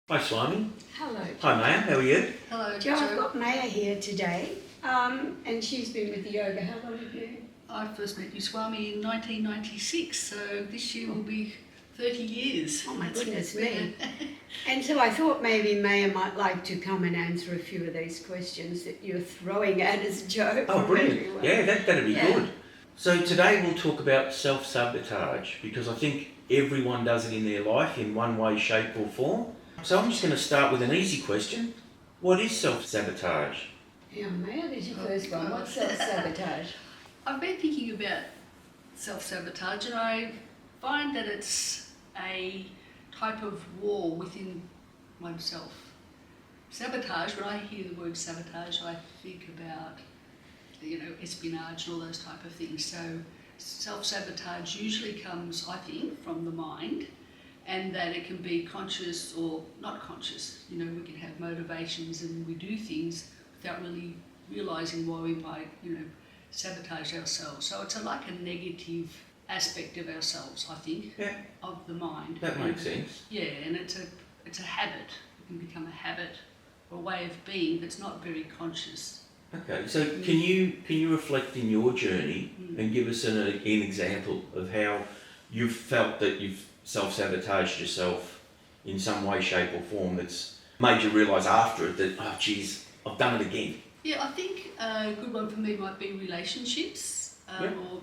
Hi Swami. Hello. Hi Maya, how are you? Hello, Joe, I've Joe. got Maya here today, and she's been with the yoga. How long have you? I first met you, Swami, in 1996, so this year will be 30 years. Oh my That's goodness been me. And so I thought maybe Maya might like to come and answer a few of these questions that you're throwing at us, Joe. Oh, from brilliant. everywhere. Yeah, that'd be Yeah. good. So today we'll talk about self-sabotage because I think everyone does it in their life in one way, shape or form. So I'm just going to start with an easy question. What is self-sabotage? Yeah, Maya, there's your Oh, first one. God. What's self-sabotage? I've been thinking about self-sabotage, and I find that it's a type of war within oneself. Sabotage, when I hear the word sabotage, I think about, espionage and all those type of things. So self-sabotage usually comes, I think, from the mind, and that it can be conscious or not conscious. We can have motivations and we do things without really realising why we might, sabotage ourselves. So it's like a negative aspect of ourselves, I think, Yeah, of the mind. that makes sense. Yeah, and it's a habit. It can become a habit or a way of being that's not very conscious. Okay, so can you reflect in your journey and give us an example of how you've felt that you've self-sabotaged yourself in some way, shape or form that's made you realise after it that, oh geez, I've done it again? Yeah, I think a good one for me might be relationships, Yeah. or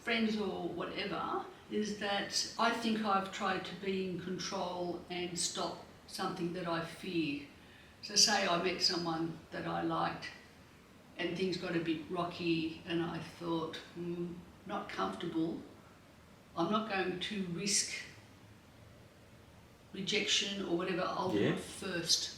friends or whatever. Is that I think I've tried to be in control and stop something that I fear. So say I met someone that I liked, and things got a bit rocky, and I thought, not comfortable. I'm not going to risk rejection or whatever. I'll do it first.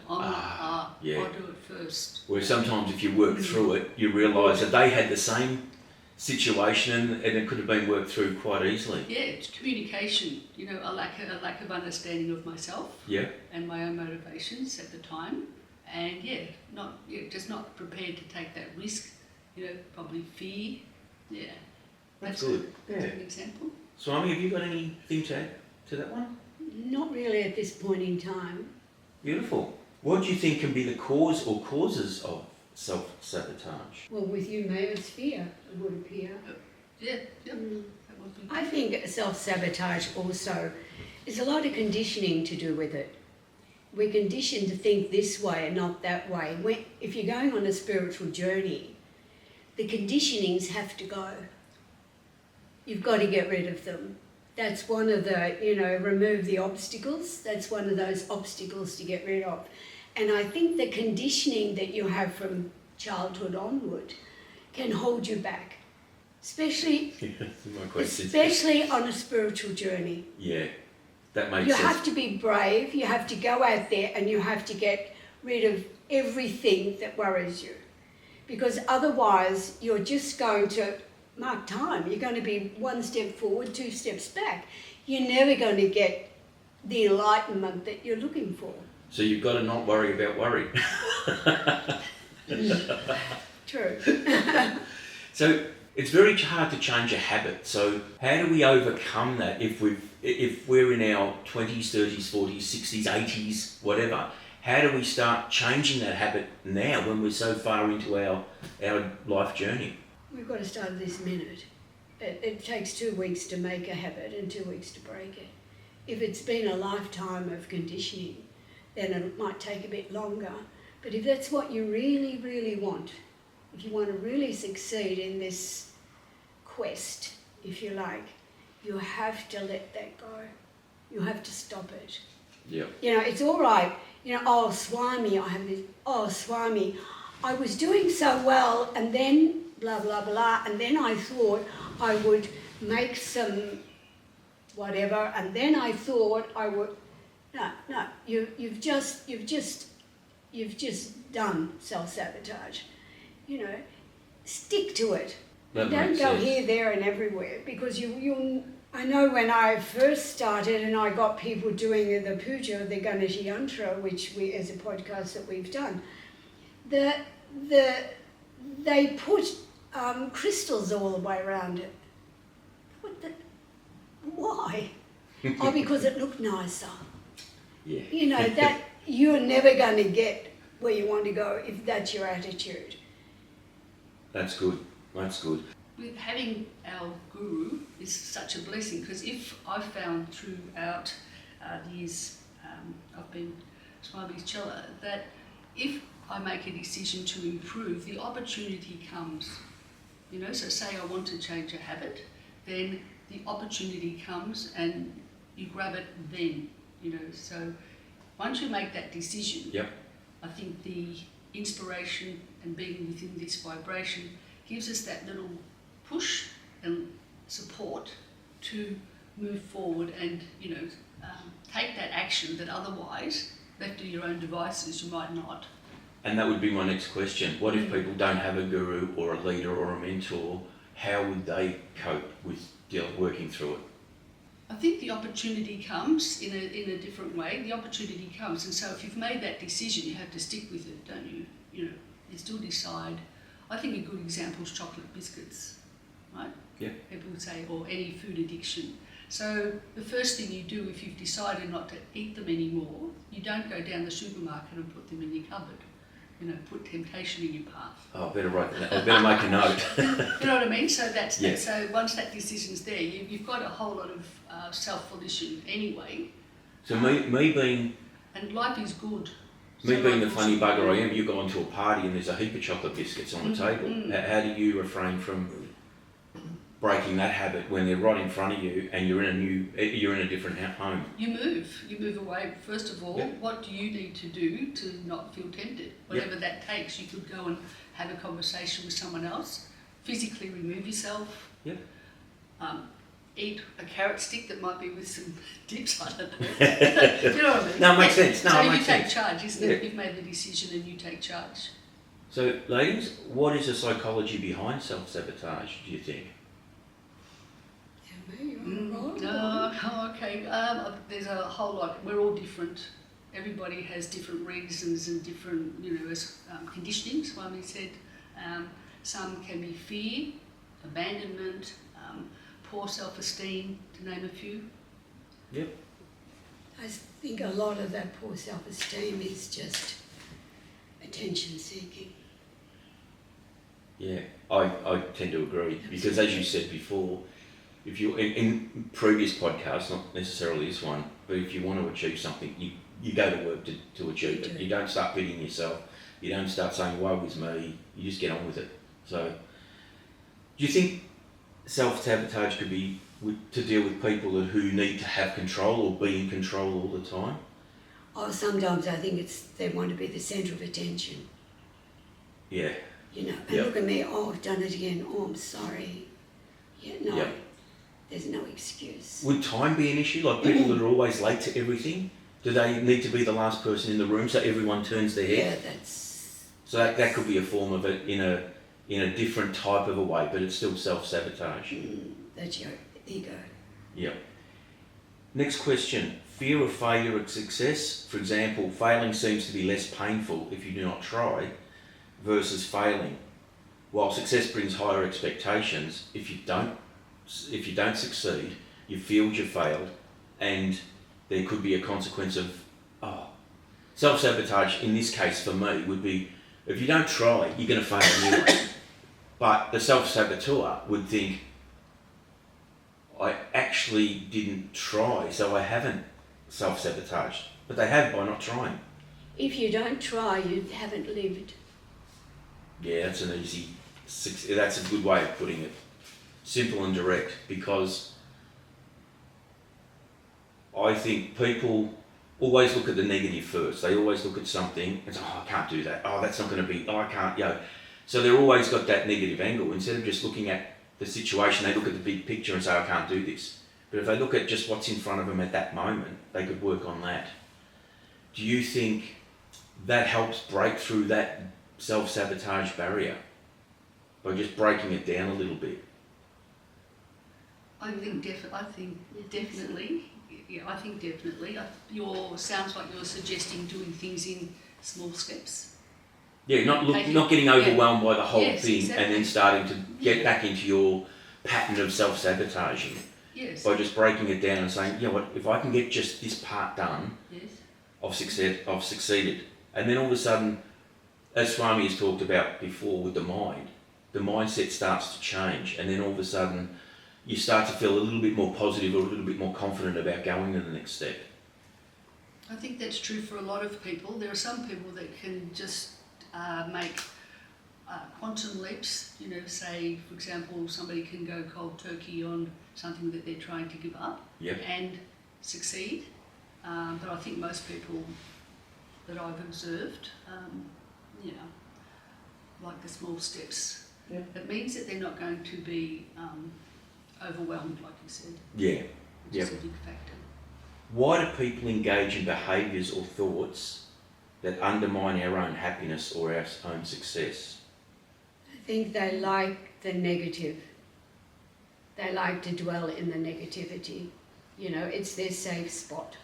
I'll do it first. Where sometimes if you work through it, you realise that they had the same situation and it could have been worked through quite easily. Yeah, it's communication. A lack of understanding of myself. Yeah. And my own motivations at the time, and just not prepared to take that risk. Probably fear. Yeah. That's good. That's an example. Swami, have you got anything to add to that one? Not really at this point in time. Beautiful. What do you think can be the cause or causes of self-sabotage? Well, with you, Maya, it's fear, it would appear. Yeah. That would be. I think self-sabotage also is a lot of conditioning to do with it. We're conditioned to think this way and not that way. If you're going on a spiritual journey, the conditionings have to go. You've got to get rid of them. That's one of the, remove the obstacles. That's one of those obstacles to get rid of. And I think the conditioning that you have from childhood onward can hold you back, especially on a spiritual journey. Yeah, that makes You sense. have to be brave, you have to go out there and you have to get rid of everything that worries you. Because otherwise you're just going to mark time. You're going to be one step forward, two steps back. You're never going to get the enlightenment that you're looking for. So you've got to not worry about worry. True. So it's very hard to change a habit. So how do we overcome that if we're in our 20s, 30s, 40s, 60s, 80s, whatever? How do we start changing that habit now when we're so far into our life journey? We've got to start this minute. It takes 2 weeks to make a habit and 2 weeks to break it. If it's been a lifetime of conditioning, then it might take a bit longer. But if that's what you really, really want, if you want to really succeed in this quest, if you like, you have to let that go. You have to stop it. Yeah. It's all right. Oh, Swami, I have this. Oh, Swami, I was doing so well, and then blah, blah, blah, and then I thought I would make some whatever, and then I thought I would... No, you've just done self-sabotage. Stick to it. That Don't makes go sense. here, there and everywhere, because I know when I first started and I got people doing the puja, the Ganesh Yantra, which is a podcast that we've done, they put crystals all the way around it. Why? Oh, because it looked nicer. Yeah. You know, that you're never going to get where you want to go if that's your attitude. That's good. That's good. With having our guru is such a blessing, because if I've found throughout the years I've been Swami's chela, that if I make a decision to improve, the opportunity comes. You know, so say I want to change a habit, then the opportunity comes and you grab it then, you know. So once you make that decision, Yep. I think the inspiration and being within this vibration gives us that little push and support to move forward and, you know, take that action that otherwise, left to your own devices, you might not. And that would be my next question. What if people don't have a guru or a leader or a mentor? How would they cope with working through it? I think the opportunity comes in a different way. The opportunity comes, and so if you've made that decision, you have to stick with it, don't you? You know, you still decide. I think a good example is chocolate biscuits, right? Yeah. People would say, or any food addiction. So the first thing you do if you've decided not to eat them anymore, you don't go down the supermarket and put them in your cupboard. You know, put temptation in your path. Oh, I better write that. I better make a note. You know what I mean? So that's Yeah. so once that decision's there, you've got a whole lot of self-volition anyway. So me being And life is good. Me So being the life funny is bugger I good. am, you go into a party and there's a heap of chocolate biscuits on the table. How do you refrain from breaking that habit when they're right in front of you and you're in a different home? You move away. First of all, Yep. what do you need to do to not feel tempted? Whatever that takes, you could go and have a conversation with someone else, physically remove yourself. Yep. Eat a carrot stick that might be with some dips, I don't know. You know what I mean? No, it makes sense. No, so it you makes take sense. charge, isn't it? Yeah. You've made the decision and you take charge. So, ladies, what is the psychology behind self-sabotage, do you think? Okay. There's a whole lot. We're all different. Everybody has different reasons and different, you know, conditioning. Swami said some can be fear, abandonment, poor self-esteem, to name a few. Yep. I think a lot of that poor self-esteem is just attention seeking. Yeah, I tend to agree because, as you said before, if you in previous podcasts, not necessarily this one, but if you want to achieve something, you go to work to achieve it. You don't start pitying yourself. You don't start saying, woe is me. You just get on with it. So, do you think self-sabotage could be to deal with people who need to have control or be in control all the time? Oh, sometimes I think they want to be the centre of attention. Yeah. You know, and look at me, oh, I've done it again, oh, I'm sorry. Yeah, no, Yep. there's no excuse. Would time be an issue? Like people that are always late to everything? Do they need to be the last person in the room so everyone turns their head? Yeah, that's... So that could be a form of it in a different type of a way, but it's still self-sabotage. That's your ego. Yep. Next question. Fear of failure or success. For example, failing seems to be less painful if you do not try versus failing. While success brings higher expectations, if you don't succeed, you feel you failed and there could be a consequence of, self-sabotage in this case for me would be, if you don't try, you're going to fail anyway. But the self-saboteur would think, I actually didn't try, so I haven't self-sabotaged. But they have by not trying. If you don't try, you haven't lived. Yeah, that's a good way of putting it. Simple and direct, because I think people always look at the negative first. They always look at something and say, I can't do that. Oh, that's not going to be, I can't, So they're always got that negative angle. Instead of just looking at the situation, they look at the big picture and say, I can't do this. But if they look at just what's in front of them at that moment, they could work on that. Do you think that helps break through that self-sabotage barrier by just breaking it down a little bit? I think definitely. Yeah, I think definitely. Sounds like you're suggesting doing things in small steps. Yeah, not getting overwhelmed by the whole Yes, thing exactly. and then starting to get back into your pattern of self-sabotaging Yes. by just breaking it down and saying, you know what, if I can get just this part done, Yes. I've succeeded. And then all of a sudden, as Swami has talked about before with the mind, the mindset starts to change, and then all of a sudden you start to feel a little bit more positive or a little bit more confident about going to the next step. I think that's true for a lot of people. There are some people that can just make quantum leaps. You know, say, for example, somebody can go cold turkey on something that they're trying to give up Yep. and succeed. But I think most people that I've observed, like the small steps, it means that they're not going to be overwhelmed, like you said. Yeah. Which is a big factor. Why do people engage in behaviours or thoughts that undermine our own happiness or our own success? I think they like the negative. They like to dwell in the negativity. You know, it's their safe spot.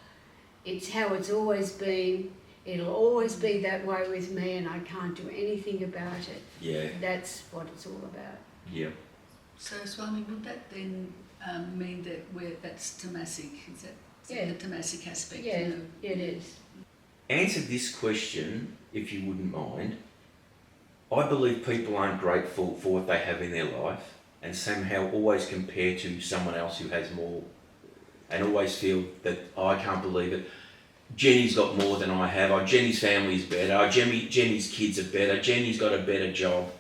It's how it's always been. It'll always be that way with me, and I can't do anything about it. Yeah. That's what it's all about. Yeah. So, Swami, would that then mean that that's tamasic? Is that Yeah. the tamasic aspect? Yeah, You know? it is. Answer this question, if you wouldn't mind. I believe people aren't grateful for what they have in their life and somehow always compare to someone else who has more and always feel that, oh, I can't believe it. Jenny's got more than I have. Oh, Jenny's family's better. Oh, Jenny's kids are better. Jenny's got a better job.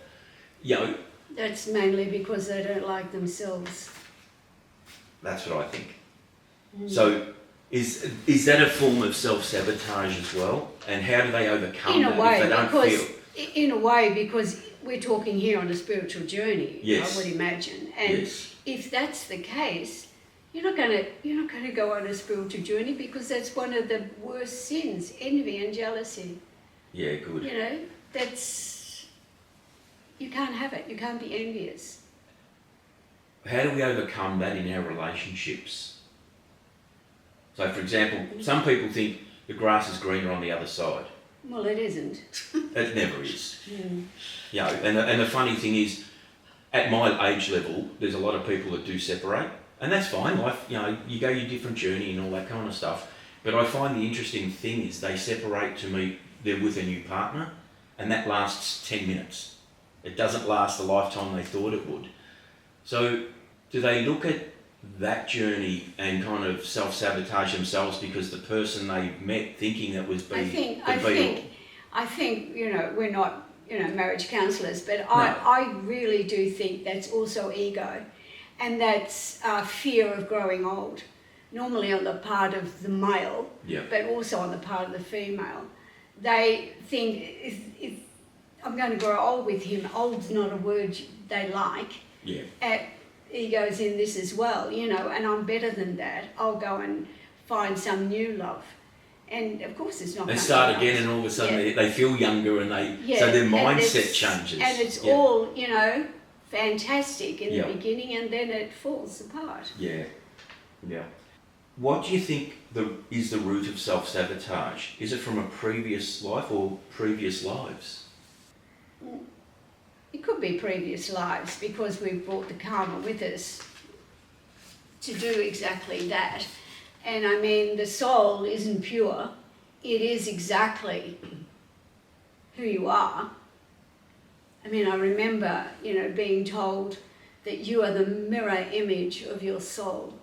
You know, That's mainly because they don't like themselves. that's what I think. So is that a form of self-sabotage as well? And how do they overcome In a that way, if they don't because feel... in a way, because we're talking here on a spiritual journey, Yes. I would imagine. And Yes. if that's the case, you're not going to go on a spiritual journey, because that's one of the worst sins, envy and jealousy. Yeah, good. You know, you can't have it. You can't be envious. How do we overcome that in our relationships? So, for example, some people think the grass is greener on the other side. Well, it isn't. It never is. You know, and the funny thing is, at my age level, there's a lot of people that do separate, and that's fine. Life, you know, you go your different journey and all that kind of stuff. But I find the interesting thing is they separate to meet, they're with a new partner, and that lasts 10 minutes. It doesn't last the lifetime they thought it would. So, do they look at that journey and kind of self-sabotage themselves because the person they met thinking that was I think, you know, we're not, you know, marriage counsellors, but I really do think that's also ego, and that's fear of growing old, normally on the part of the male, but also on the part of the female. They think, if I'm going to grow old with him, old's not a word they like. Ego's in this as well, you know, and I'm better than that. I'll go and find some new love. And of course it's not they going start to again last. and all of a sudden they feel younger and so their mindset changes. And it's all, you know, fantastic in the beginning, and then it falls apart. Yeah. What do you think is the root of self-sabotage? Is it from a previous life or previous lives? It could be previous lives, because we've brought the karma with us to do exactly that. And I mean, the soul isn't pure. It is exactly who you are. I mean, I remember, you know, being told that you are the mirror image of your soul.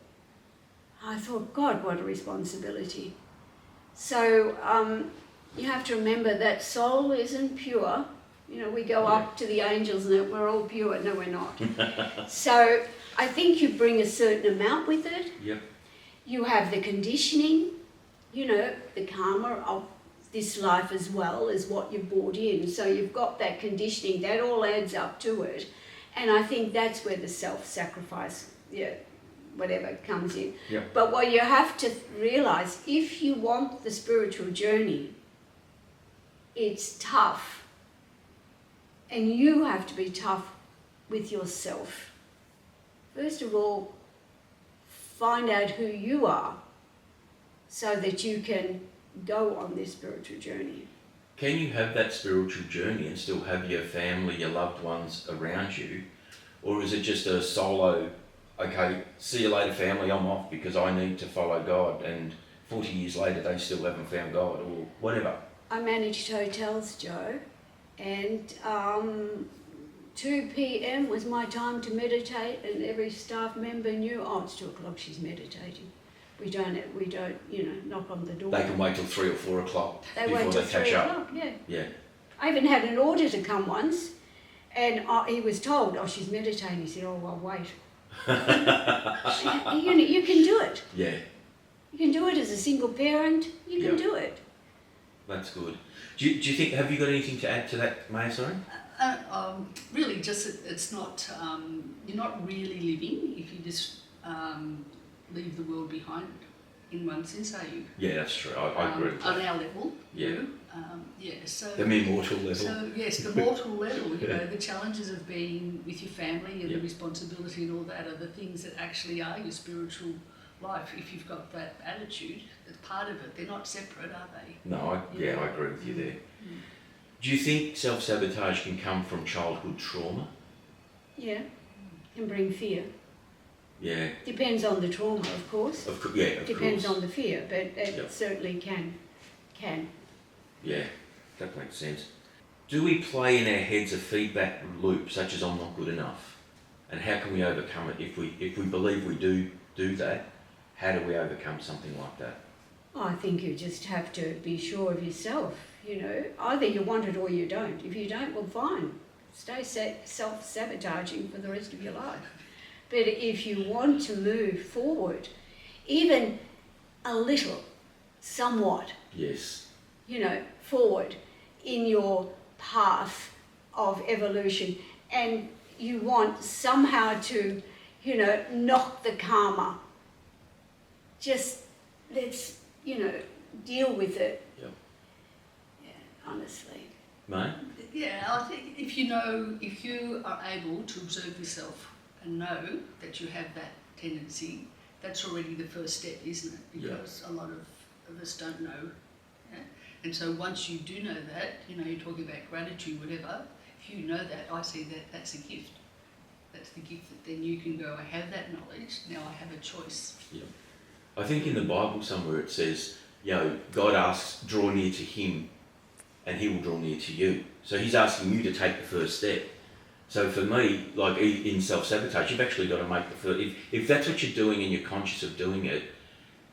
I thought, God, what a responsibility. So you have to remember that soul isn't pure. You know, we go up to the angels and we're all pure. No, we're not. So I think you bring a certain amount with it. You have the conditioning, you know, the karma of this life as well as what you've brought in. So you've got that conditioning, that all adds up to it. And I think that's where the self-sacrifice, whatever comes in. But what you have to realise, if you want the spiritual journey, it's tough. And you have to be tough with yourself. First of all, find out who you are so that you can go on this spiritual journey. Can you have that spiritual journey and still have your family, your loved ones around you? Or is it just a solo, okay, see you later family, I'm off because I need to follow God and 40 years later they still haven't found God or whatever. I managed hotels, Joe, and 2 p.m. was my time to meditate, and every staff member knew, oh, it's 2 o'clock, she's meditating. We don't, knock on the door. They can wait till 3 or 4 o'clock They before wait till they catch 3 up. o'clock, yeah. Yeah. I even had an auditor come once, and he was told, oh, she's meditating. He said, oh, well, wait. You can do it. Yeah, You can do it as a single parent. You can Yep. do it. that's good. Do you think, have you got anything to add to that, Maya, sorry? Really, just it's not, you're not really living if you just leave the world behind in one sense, are you? Yeah, that's true. I agree with On that. our level, Yeah. so... The mere mortal level. So, yes, the mortal level, the challenges of being with your family and Yep. the responsibility and all that are the things that actually are your spiritual life. If you've got that attitude, that's part of it. They're not separate, are they? No, I agree with you there. Mm. Do you think self-sabotage can come from childhood trauma? Yeah. Can bring fear. Yeah, Depends on the trauma, of course. of course. Depends on the fear, but it Yep. certainly can. Yeah, that makes sense. Do we play in our heads a feedback loop such as I'm not good enough? And how can we overcome it? If we believe we do that, how do we overcome something like that? I think you just have to be sure of yourself. Either you want it or you don't. If you don't, well, fine. Stay self-sabotaging for the rest of your life. But if you want to move forward, even a little, somewhat, Yes. forward in your path of evolution, and you want somehow to, knock the karma. Just let's, deal with it. Yep. Yeah, honestly. Mate? Yeah, I think if you are able to observe yourself and know that you have that tendency, that's already the first step, isn't it? Because a lot of us don't know. Yeah? And so once you do know that, you're talking about gratitude, whatever, if you know that, I see that that's a gift. That's the gift that then you can go, I have that knowledge, now I have a choice. Yeah. I think in the Bible somewhere it says, God asks, draw near to him and he will draw near to you. So he's asking you to take the first step. So for me, like in self-sabotage, you've actually got to make the first... If that's what you're doing and you're conscious of doing it,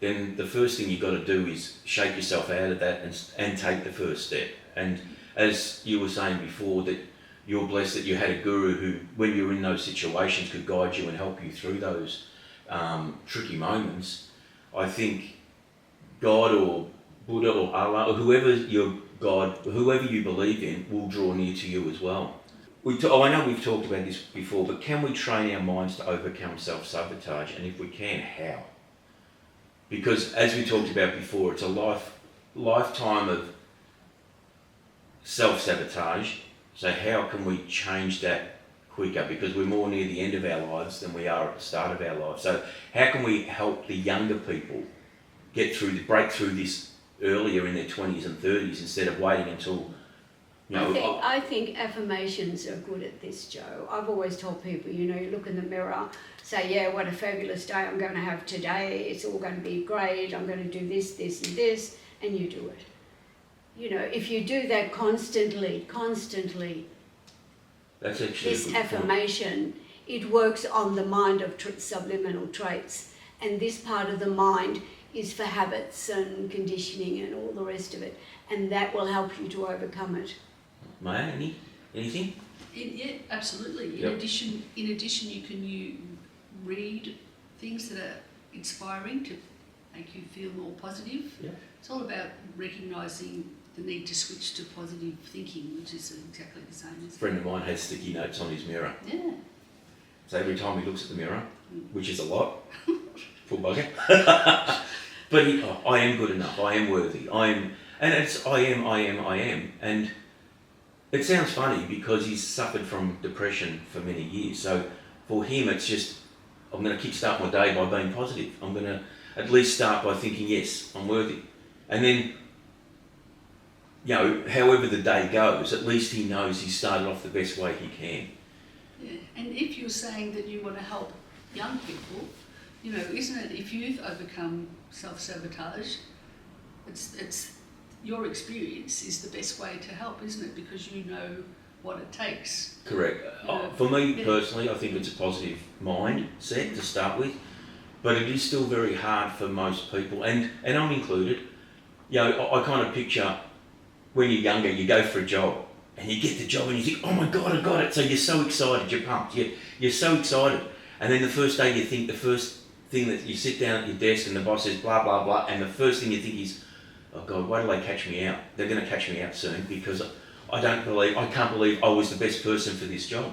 then the first thing you've got to do is shake yourself out of that and take the first step. And as you were saying before, that you're blessed that you had a guru who, when you were in those situations, could guide you and help you through those tricky moments. I think God or Buddha or Allah or whoever your God, whoever you believe in, will draw near to you as well. I know we've talked about this before, but can we train our minds to overcome self-sabotage? And if we can, how? Because as we talked about before, it's a lifetime of self-sabotage. So how can we change that quicker? Because we're more near the end of our lives than we are at the start of our lives. So how can we help the younger people break through this earlier in their 20s and 30s instead of waiting until... I think affirmations are good at this, Joe. I've always told people, you look in the mirror, say, yeah, what a fabulous day I'm going to have today. It's all going to be great. I'm going to do this, this and this, and you do it. If you do that constantly, that's actually this affirmation, it works on the mind of subliminal traits. And this part of the mind is for habits and conditioning and all the rest of it. And that will help you to overcome it. Maya, anything? Yeah, absolutely. Yep. In addition, you read things that are inspiring to make you feel more positive. Yep. It's all about recognising the need to switch to positive thinking, which is exactly the same as... A friend of mine has sticky notes on his mirror. Yeah. So every time he looks at the mirror, which is a lot, poor bugger. But I am good enough. I am worthy. I am. And it sounds funny because he's suffered from depression for many years. So for him, it's just, I'm going to kickstart my day by being positive. I'm going to at least start by thinking, yes, I'm worthy. And then, however the day goes, at least he knows he's started off the best way he can. Yeah. And if you're saying that you want to help young people, You know, isn't it, if you've overcome self-sabotage, it's your experience is the best way to help, isn't it? Because you know what it takes. Correct. For me personally, I think it's a positive mindset to start with, but it is still very hard for most people, and I'm included. You know, I kind of picture when you're younger, you go for a job and you get the job and you think, oh my God, I got it. So you're so excited, you're pumped, you're so excited. And then the first day you think, the first thing that you sit down at your desk and the boss says blah, blah, blah, and the first thing you think is, oh God, why do they catch me out? They're going to catch me out soon because I can't believe I was the best person for this job.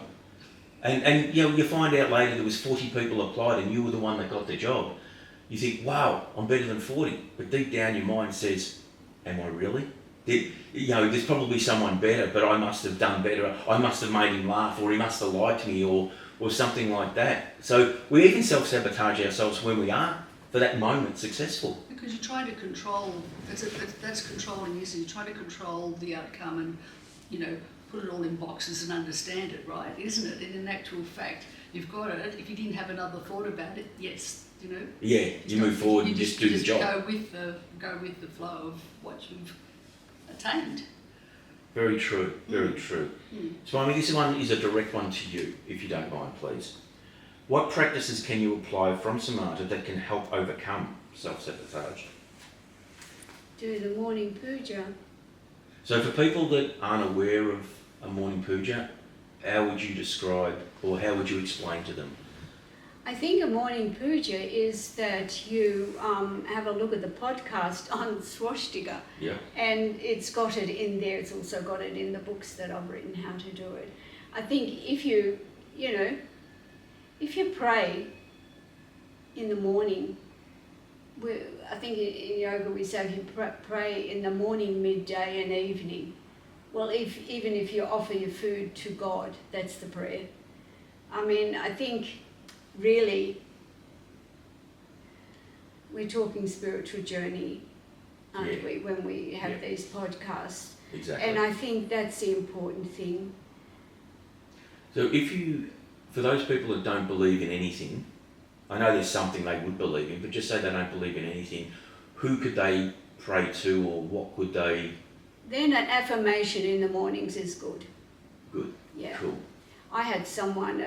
And you know, you find out later there was 40 people applied and you were the one that got the job. You think, wow, I'm better than 40. But deep down your mind says, am I really? You know, there's probably someone better, but I must have done better. I must have made him laugh, or he must have liked me, or something like that. So we even self-sabotage ourselves when we are, for that moment, successful. Because you're trying to control, that's controlling, isn't it? You're trying to control the outcome and, you know, put it all in boxes and understand it, right? Isn't it? And in actual fact, you've got it. If you didn't have another thought about it, yes, you know. Yeah, you move forward and just do the job. Go with the flow of what you've attained. Very true, very true. Swami, this one is a direct one to you, if you don't mind, please. What practices can you apply from Samata that can help overcome self-sabotage? Do the morning puja. So for people that aren't aware of a morning puja, how would you describe or how would you explain to them? I think a morning puja is that you have a look at the podcast on swastika, Yeah. and it's got it in there. It's also got it in the books that I've written how to do it. I think if you pray in the morning, I think in yoga we say if you pray in the morning, midday and evening. Well, even if you offer your food to God, that's the prayer. I mean, I think really we're talking spiritual journey, aren't we, when we have these podcasts. Exactly. And I think that's the important thing. So for those people that don't believe in anything, I know there's something they would believe in, but just say they don't believe in anything, who could they pray to, or what could they? Then an affirmation in the mornings is good. Good. Yeah. Cool. I had someone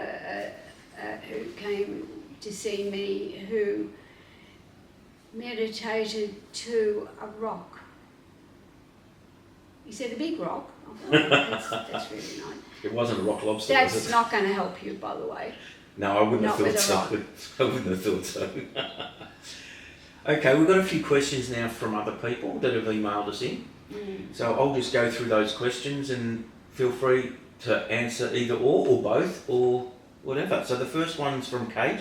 who came to see me who meditated to a rock. He said, a big rock. I thought, that's really nice. It wasn't a rock lobster, That's was it? not going to help you, by the way. No, I wouldn't Not have with thought a so. I wouldn't have thought so. Okay, we've got a few questions now from other people that have emailed us in. So I'll just go through those questions and feel free to answer either or both or whatever. So the first one's from Kate.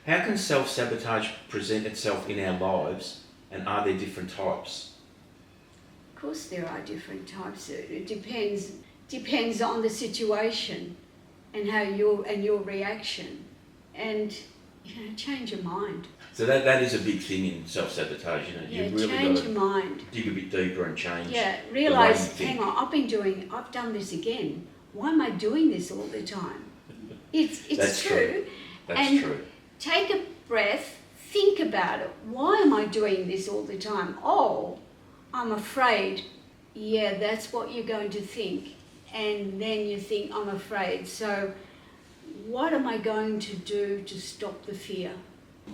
How can self-sabotage present itself in our lives, and are there different types? Of course there are different types. It depends on the situation and how your reaction, and change your mind. So that is a big thing in self-sabotage, You've really change got to your mind. dig a bit deeper and change. Yeah, the way you realise, think. hang on, I've done this again. Why am I doing this all the time? It's That's true. That's And true. take a breath, think about it. Why am I doing this all the time? Oh, I'm afraid. Yeah, that's what you're going to think. And then you think, I'm afraid. So what am I going to do to stop the fear?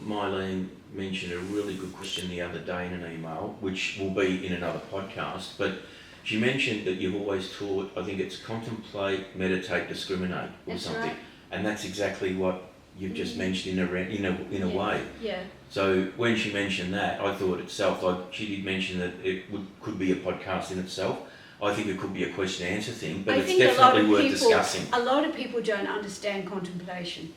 Mylene mentioned a really good question the other day in an email, which will be in another podcast, but she mentioned that you've always taught, I think it's contemplate, meditate, discriminate, or That's something. right. And that's exactly what you've just mentioned in a way. Yeah. So when she mentioned that, I thought itself, like she did mention that it could be a podcast in itself. I think it could be a question and answer thing, but it's definitely worth discussing. A lot of people don't understand contemplation.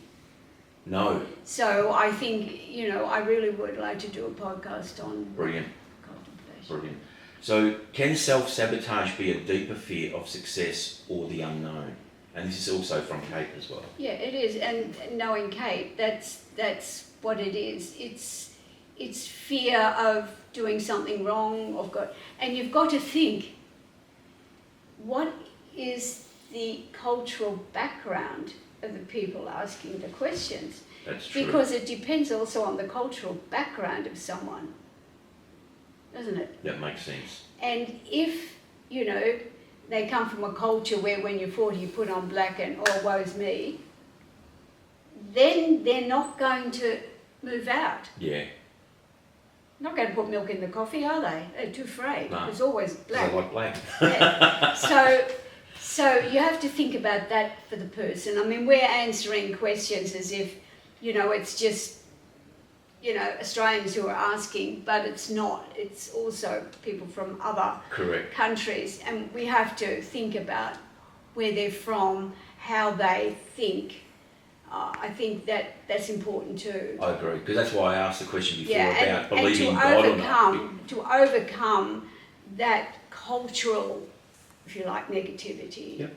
No. So I think, I really would like to do a podcast on Brilliant. contemplation. Brilliant. So can self-sabotage be a deeper fear of success or the unknown? And this is also from Kate as well. Yeah, it is. And knowing Kate, that's what it is. It's fear of doing something wrong, and you've got to think, what is the cultural background of the people asking the questions. That's true. Because it depends also on the cultural background of someone, doesn't it? That makes sense. And if, you know, they come from a culture where when you're 40 you put on black and oh woe's me, then they're not going to move out. Yeah. Not going to put milk in the coffee, are they? They're too afraid. No. It's always black. I like black. Yeah. So you have to think about that for the person. I mean, we're answering questions as if, you know, it's just, you know, Australians who are asking, but it's not. It's also people from other Correct. countries, and we have to think about where they're from, how they think. I think that's important too. I agree, because that's why I asked the question before Yeah, about believing in and God or not. to overcome that cultural, if you like, negativity. Yep.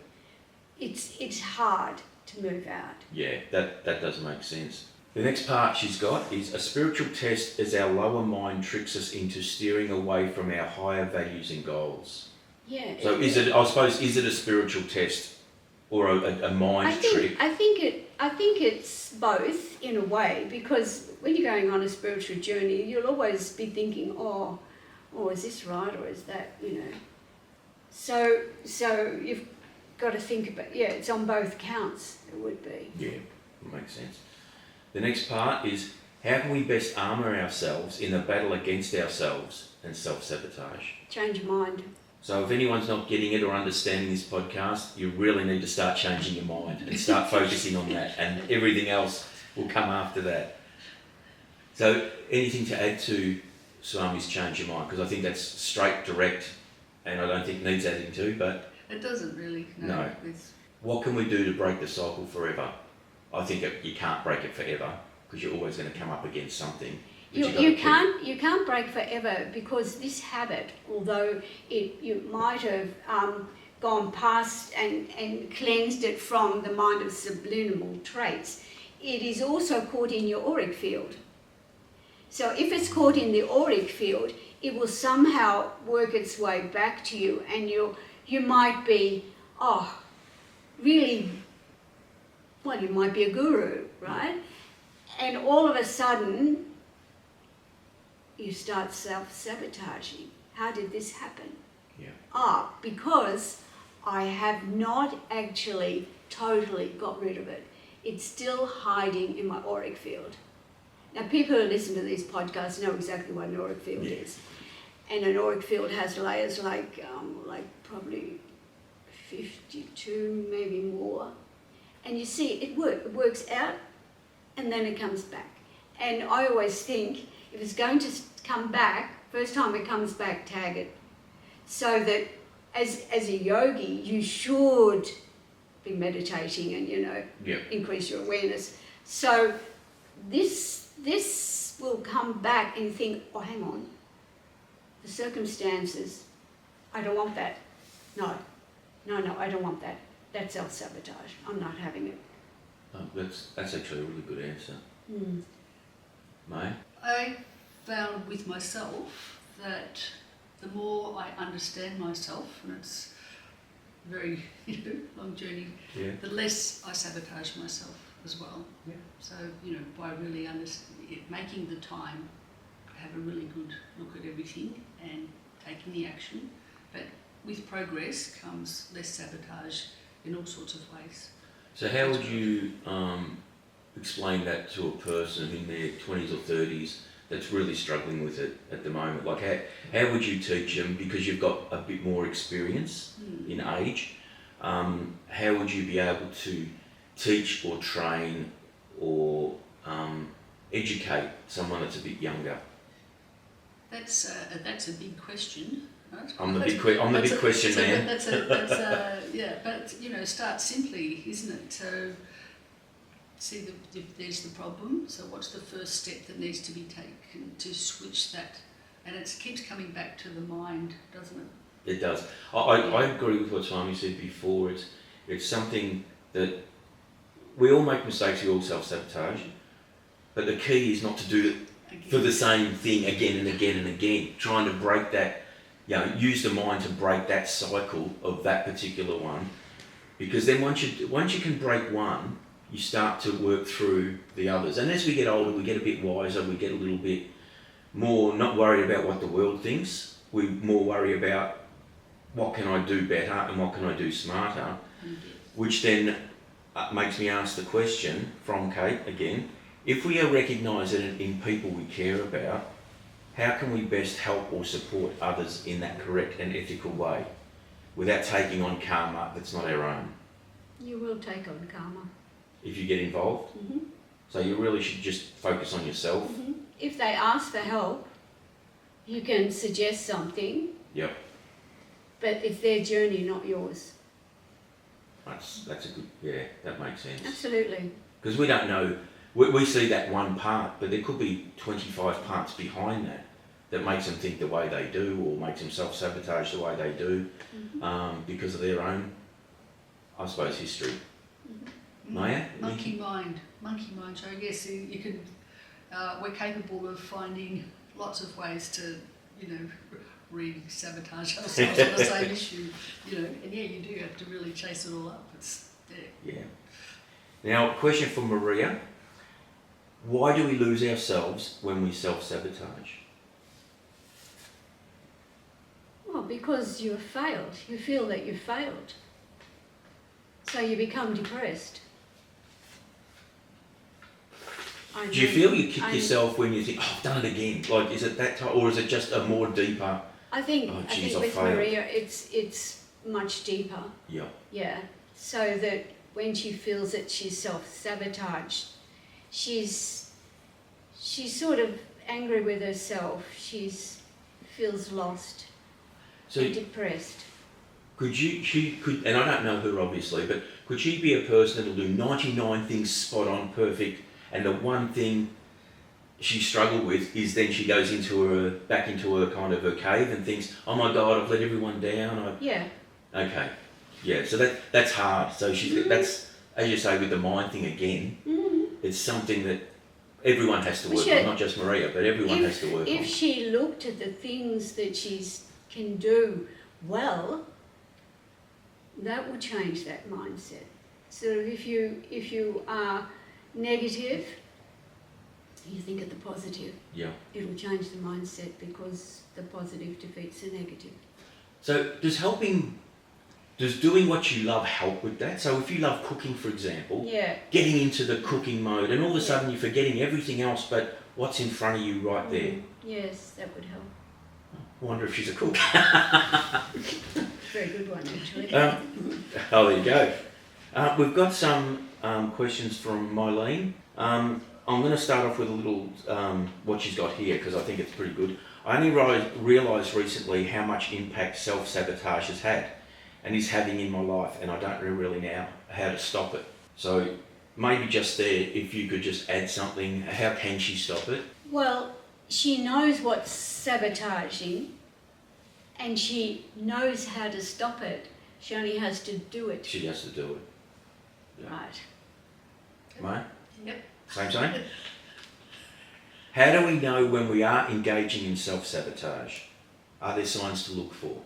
It's hard to move out. Yeah, that does make sense. The next part she's got is a spiritual test as our lower mind tricks us into steering away from our higher values and goals. Yeah. So is it a spiritual test or a mind trick? I think it's both in a way, because when you're going on a spiritual journey, you'll always be thinking, oh, is this right or is that, you know? So you've got to think about, it's on both counts, it would be. Yeah, that makes sense. The next part is how can we best armour ourselves in the battle against ourselves and self-sabotage? Change your mind. So if anyone's not getting it or understanding this podcast, you really need to start changing your mind and start focusing on that, and everything else will come after that. So anything to add to Swami's change your mind? Because I think that's straight, direct, and I don't think needs adding to, but... It doesn't really, No. What can we do to break the cycle forever? I think you can't break it forever, because you're always going to come up against something. You can't break forever, because this habit, although you might have gone past and cleansed it from the mind of subliminal traits, it is also caught in your auric field. So if it's caught in the auric field, it will somehow work its way back to you, and you might be, really, well, you might be a guru, right? And all of a sudden, you start self-sabotaging. How did this happen? Yeah. Because I have not actually totally got rid of it. It's still hiding in my auric field. Now, people who listen to these podcasts know exactly what an auric field is. And an auric field has layers like probably 52, maybe more. And you see, it works out, and then it comes back. And I always think, if it's going to come back, first time it comes back, tag it. So that as a yogi, you should be meditating and, increase your awareness. So this will come back and you think, oh, hang on, the circumstances, I don't want that. No, I don't want that. That's self-sabotage. I'm not having it. Oh, that's actually a really good answer. May? I found with myself that the more I understand myself, and it's a very long journey, the less I sabotage myself as well. Yeah. So, by really making the time, have a really good look at everything and taking the action. But with progress comes less sabotage in all sorts of ways. So how would you explain that to a person in their 20s or 30s that's really struggling with it at the moment? Like how would you teach them, because you've got a bit more experience in age, how would you be able to teach or train or educate someone that's a bit younger? That's a big question. Right? I'm the big question man. But start simply, isn't it? So see if there's the problem. So what's the first step that needs to be taken to switch that? And it keeps coming back to the mind, doesn't it? It does. I agree with what Swami said before. It's something that we all make mistakes. We all self-sabotage, but the key is not to do it for the same thing again and again and again. Trying to break that. Use the mind to break that cycle of that particular one, because then once you can break one, you start to work through the others. And as we get older, we get a bit wiser, we get a little bit more not worried about what the world thinks. We more worry about what can I do better and what can I do smarter, which then makes me ask the question from Kate again, if we recognise it in people we care about, how can we best help or support others in that correct and ethical way without taking on karma that's not our own? You will take on karma. If you get involved? Mm-hmm. So you really should just focus on yourself? Mm-hmm. If they ask for help, you can suggest something, Yep. but it's their journey, not yours. That's a good, yeah, that makes sense. Absolutely. Because we don't know, we see that one part, but there could be 25 parts behind that that makes them think the way they do or makes them self-sabotage the way they do because of their own, I suppose, history. Maya? Monkey mind. So I guess you can, we're capable of finding lots of ways to, re-sabotage ourselves on the same issue, and yeah, you do have to really chase it all up. It's there. Yeah. Now, question for Maria. Why do we lose ourselves when we self-sabotage? Well, because you've failed. You feel that you've failed. So you become depressed. Do you feel you kick yourself when you think, oh, I've done it again? Like, is it that type, or is it just a more deeper? I think with failed. Maria, it's much deeper. Yeah. Yeah. So that when she feels that she's self-sabotaged, she's sort of angry with herself. Feels lost and depressed. She could, and I don't know her obviously, but could she be a person that'll do 99 things spot on, perfect, and the one thing she struggled with is then she goes back into her kind of her cave and thinks, oh my God, I've let everyone down. Yeah. Okay. Yeah, so that's hard. So that's, as you say, with the mind thing again, it's something that everyone has to work on, not just Maria, but everyone has to work on. If she looked at the things that she can do well, that would change that mindset. So if you are negative, you think of the positive. Yeah. It'll change the mindset because the positive defeats the negative. So does doing what you love help with that? So if you love cooking, for example, getting into the cooking mode and all of a sudden you're forgetting everything else but what's in front of you right there. Yes, that would help. I wonder if she's a cook. Very good one, actually. There you go. We've got some questions from Mylene. I'm going to start off with a little what she's got here because I think it's pretty good. I only realised recently how much impact self-sabotage has had and is having in my life, and I don't really know how to stop it. So maybe just there, if you could just add something, how can she stop it? Well, she knows what's sabotaging and she knows how to stop it. She only has to do it. She has to do it. Yeah. Right. Mate? Yep. Same? How do we know when we are engaging in self-sabotage? Are there signs to look for?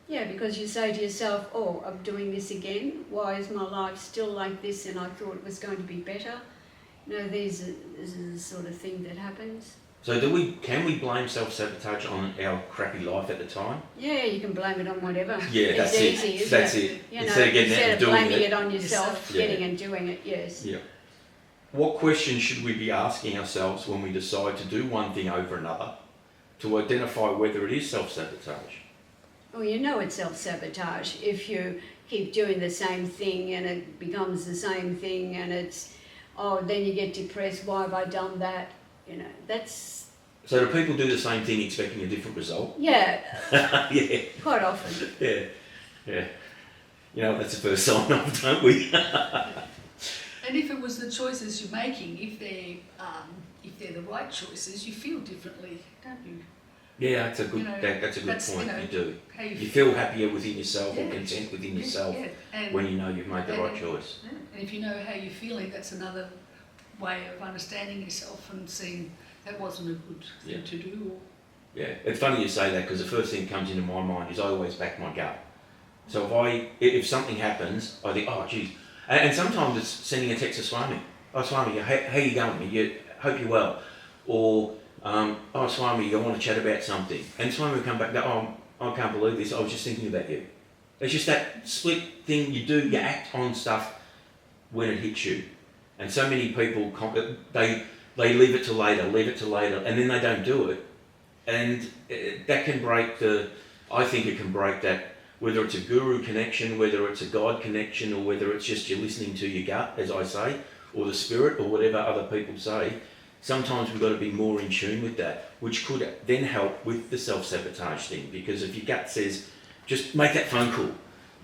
Yeah, because you say to yourself, oh, I'm doing this again. Why is my life still like this and I thought it was going to be better? This is the sort of thing that happens. So can we blame self-sabotage on our crappy life at the time? Yeah, you can blame it on whatever. Yeah, it's that's easy, it. isn't That's it. it. You instead of getting out and doing blaming it on yourself, Yeah. getting and doing it, yes. Yeah. What questions should we be asking ourselves when we decide to do one thing over another to identify whether it is self-sabotage? Well, you know it's self-sabotage if you keep doing the same thing and it becomes the same thing and then you get depressed, why have I done that? That's... So do people do the same thing expecting a different result? Yeah. Yeah. Quite often. Yeah. That's the first sign of, don't we? And if it was the choices you're making, if they're the right choices, you feel differently, don't you? Yeah, that's a good point. You do. You feel happier within yourself or content within yourself when you know you've made the right choice. Yeah. And if you know how you're feeling, that's another way of understanding yourself and seeing that wasn't a good thing to do. Yeah, it's funny you say that because the first thing that comes into my mind is I always back my gut. So if something happens, I think, oh geez, And sometimes it's sending a text to Swami. Oh, Swami, how you going? Hope you're well. Or, oh, Swami, I want to chat about something. And Swami will come back and go, oh, I can't believe this. I was just thinking about you. It's just that split thing you do. You act on stuff when it hits you. And so many people, they leave it to later, and then they don't do it. And that can break I think it can break that, whether it's a guru connection, whether it's a God connection, or whether it's just you're listening to your gut, as I say, or the spirit, or whatever other people say. Sometimes we've got to be more in tune with that, which could then help with the self-sabotage thing. Because if your gut says, just make that phone call,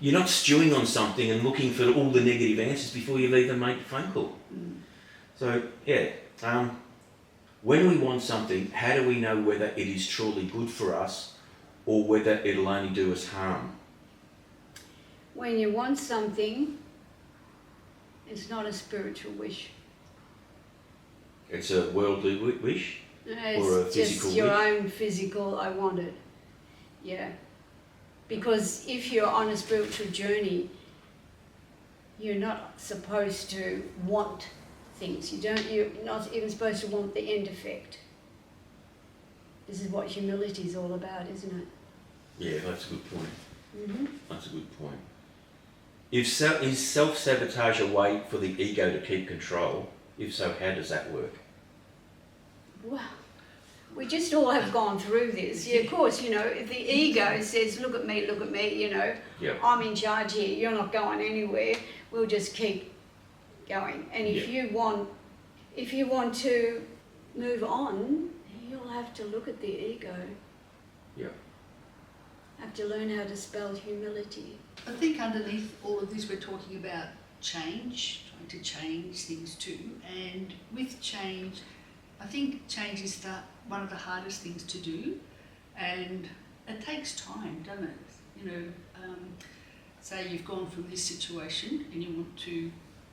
you're not stewing on something and looking for all the negative answers before you've even made the phone call. So, yeah. When we want something, how do we know whether it is truly good for us or whether it'll only do us harm? When you want something, it's not a spiritual wish. It's a worldly wish? It's or a physical just your wish? own physical, I want it. Yeah. Because if you're on a spiritual journey, you're not supposed to want things. You're not even supposed to want the end effect. This is what humility is all about, isn't it? Yeah, that's a good point. Mm-hmm. That's a good point. Is self-sabotage a way for the ego to keep control? If so, how does that work? Well, we just all have gone through this. Yeah, of course, if the ego says, look at me, Yep. I'm in charge here, you're not going anywhere, we'll just keep going. And if you want to move on, you'll have to look at the ego. Yeah. Have to learn how to spell humility. I think underneath all of this we're talking about change, trying to change things too. And with change, I think change is one of the hardest things to do, and it takes time, doesn't it? Say you've gone from this situation and you want to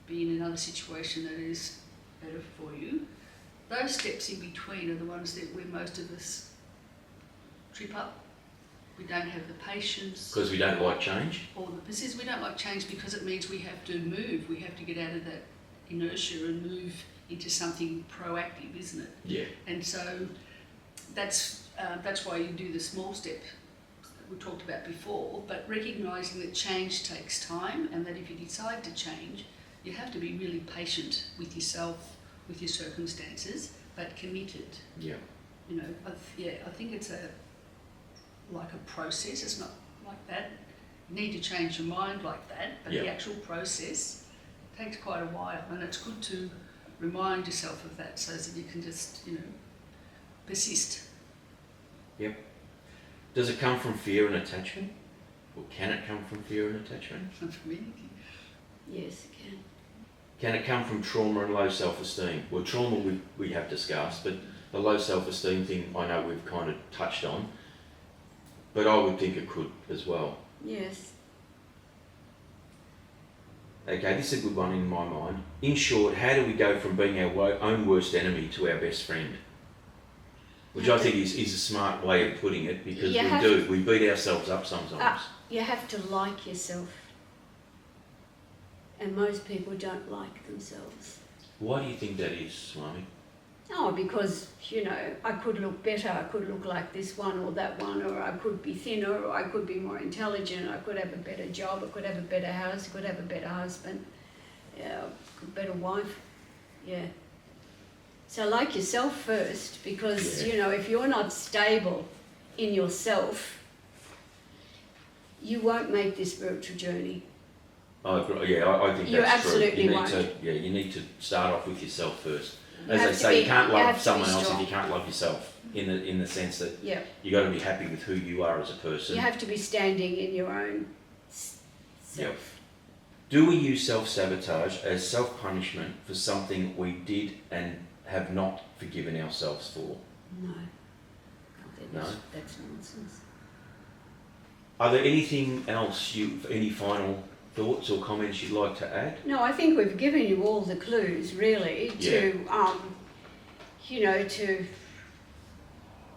be in another situation that is better for you. Those steps in between are the ones where most of us trip up. We don't have the patience. Because we don't like change? Or the persistence. We don't like change because it means we have to move. We have to get out of that inertia and move into something proactive, isn't it? Yeah. And so that's why you do the small step that we talked about before, but recognising that change takes time, and that if you decide to change, you have to be really patient with yourself, with your circumstances, but committed. Yeah. I think it's like a process. It's not like that. You need to change your mind like that, but the actual process takes quite a while, and it's good to remind yourself of that so that you can just, persist. Yep. Does it come from fear and attachment? Or can it come from fear and attachment? Yes, it can. Can it come from trauma and low self-esteem? Well, trauma we have discussed, but the low self-esteem thing I know we've kind of touched on, but I would think it could as well. Yes. Okay, this is a good one in my mind. In short, how do we go from being our own worst enemy to our best friend? Which I think is a smart way of putting it, because we beat ourselves up sometimes. You have to like yourself. And most people don't like themselves. Why do you think that is, Swami? Oh, because, I could look better, I could look like this one or that one, or I could be thinner, or I could be more intelligent, I could have a better job, I could have a better house, I could have a better husband, a better wife, So like yourself first, because, if you're not stable in yourself, you won't make this spiritual journey. I agree. Yeah, I think You that's true. absolutely won't. You need to start off with yourself first. You As have they to say, be- you can't you love have to be someone else if strong. you can't love yourself. In the sense that Yeah. you got to be happy with who you are as a person. You have to be standing in your own self. Yep. Do we use self-sabotage as self-punishment for something we did and have not forgiven ourselves for? No. No? That's nonsense. Are there anything else any final thoughts or comments you'd like to add? No, I think we've given you all the clues, really, to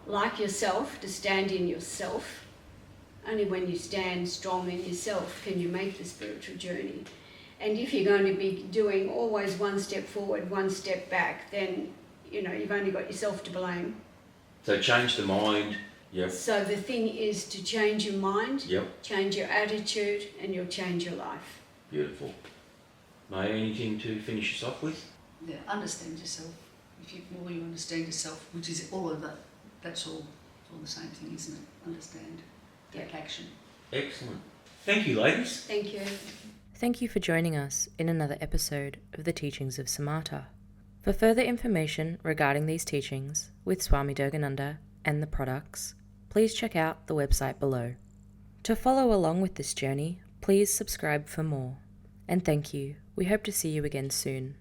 like yourself, to stand in yourself. Only when you stand strong in yourself can you make the spiritual journey. And if you're going to be doing always one step forward, one step back, then, you've only got yourself to blame. So change the mind. Yep. So the thing is to change your mind, Yep. change your attitude, and you'll change your life. Beautiful. May, anything to finish us off with? Yeah, understand yourself. If you more you understand yourself, which is all of that, that's all the same thing, isn't it? Understand, take action. Excellent. Thank you, ladies. Thank you. Thank you for joining us in another episode of the Teachings of Samata. For further information regarding these teachings with Swami Durgananda and the products, please check out the website below. To follow along with this journey, please subscribe for more. And thank you. We hope to see you again soon.